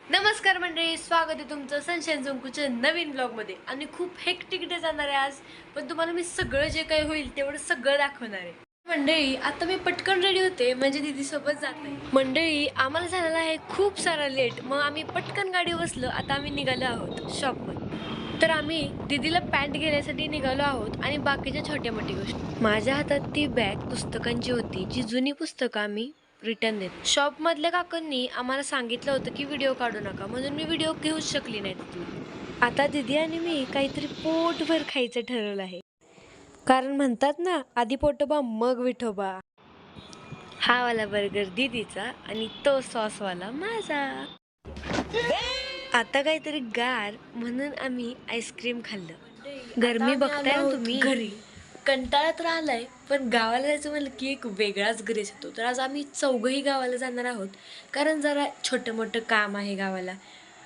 नमस्कार मंडळी, स्वागत आहे तुमचं सनशाईन जंकूच्या नवीन ब्लॉगमध्ये. आणि खूप हेक्टिक डे जाणार आहे आज, पण तुम्हाला मी सगळं जे काही होईल तेवढं सगळं दाखवणार आहे. मंडळी, आता मी पटकन रेडी होते म्हणजे दीदी सोबत जात आहे. मंडळी, आम्हाला झालेला आहे खूप सारा लेट, मग आम्ही पटकन गाडी बसलो. आता आम्ही निघालो आहोत शॉपमध्ये. तर आम्ही दीदीला पॅन्ट घेण्यासाठी निघालो आहोत आणि बाकीच्या छोट्या मोठ्या गोष्टी. माझ्या हातात ती बॅग पुस्तकांची होती, जी जुनी पुस्तकं आम्ही रिटर्न देत. शॉप मधल्या काकांनी आम्हाला सांगितलं होतं की व्हिडिओ काढू नका, म्हणून मी व्हिडिओ घेऊच शकली नाही तिथून. आता दीदी आणि मी काहीतरी पोटभर खायचं ठरवलं आहे, कारण म्हणतात ना, आधी पोटोबा मग विठोबा. हा वाला बर्गर दीदीचा आणि तो सॉसवाला माझा. आता काहीतरी गार म्हणून आम्ही आईस्क्रीम खाल्लं. गरमी बघताय ना तुम्ही. घरी कंटाळा तर आलाय, पण गावाला जायचं म्हणलं की एक वेगळाच ग्रेस येतो. तर आज आम्ही चौघही गावाला जाणार आहोत, कारण जरा छोटं मोठं काम आहे गावाला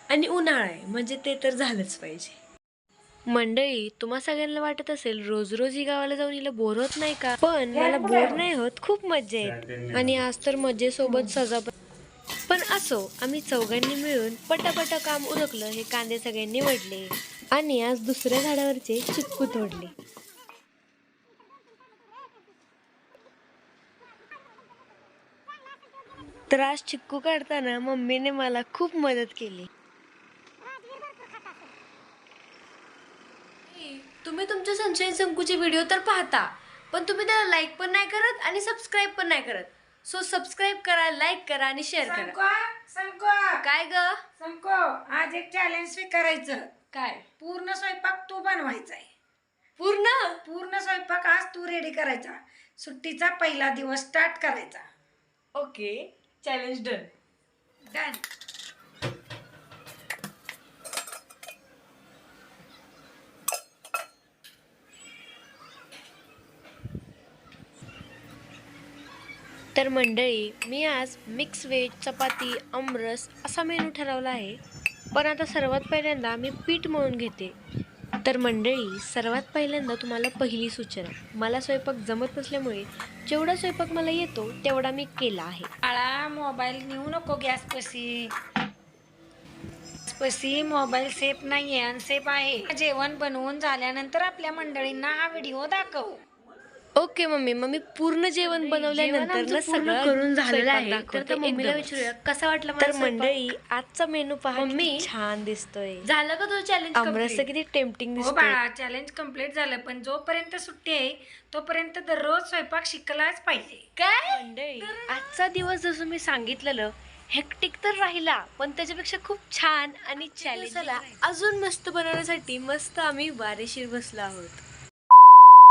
आणि उन्हाळा आहे म्हणजे ते तर झालंच पाहिजे. मंडळी, तुम्हा सगळ्यांना वाटत असेल रोज रोज ही गावाला जाऊन हिला बोर होत नाही का, पण मला बोर नाही होत, खूप मज्जा येते. आणि आज तर मजेसोबत सजा पण असो, आम्ही चौघांनी मिळून पटापटा काम उरकलं. हे कांदे सगळ्यांनी वडले आणि आज दुसऱ्या झाडावरचे चिक्कू तोडले. तर आज चिक्कू काढताना मम्मीने मला खूप मदत केली. तुम्ही तुमच्या सनशाईन संकूचे व्हिडिओ तर पाहता, पण तुम्ही त्याला लाईक पण नाही करत आणि सबस्क्राईब पण नाही करत. सो सबस्क्राईब करा, लाईक करा आणि शेअर करा. काय ग संको, आज एक चॅलेंज स्वीकारायचं. काय? पूर्ण स्वयंपाक तू बनवायचा आहे. पूर्ण पूर्ण स्वयंपाक आज तू रेडी करायचा. सुट्टीचा पहिला दिवस स्टार्ट करायचा. Okay, challenge done. डन. तर मंडळी, मी आज मिक्स व्हेज, चपाती, आमरस असा मेनू ठरवला आहे. पण आता सर्वात पहिल्यांदा मी पीठ मळून घेते. तर मंडळी, सर्वात पहिल्यांदा तुम्हाला पहिली सूचना, मला स्वयंपाक जमत नसल्यामुळे जेवढा स्वयंपाक मला येतो तेवढा मी केला आहे. बाळा, मोबाईल नेऊ नको गॅस पशी मोबाईल सेफ नाहीये, अनसेफ आहे. जेवण बनवून झाल्यानंतर आपल्या मंडळींना हा व्हिडिओ दाखव. ओके मम्मी, मग मी पूर्ण जेवण बनवल्यानंतर ना सगळं करून झालेलं आहे. तर मम्मीला विचारूया कसा वाटला. तर मंडळी, आजचा मेनू पहा, मम्मी छान दिसतोय. झालं का तुझं चॅलेंज? आमरस किती टेम्पटिंग हो दिसतोय. बाळा, चॅलेंज कम्प्लीट झालं, पण जोपर्यंत सुट्टी आहे तोपर्यंत दररोज स्वयंपाक शिकलाच पाहिजे. काय मंडळी, आजचा दिवस जसं मी सांगितलेलं हेक्टिक तर राहिला, पण त्याच्यापेक्षा खूप छान आणि चॅलेंज अजून मस्त बनवण्यासाठी मस्त आम्ही वारेशीर बसलो आहोत.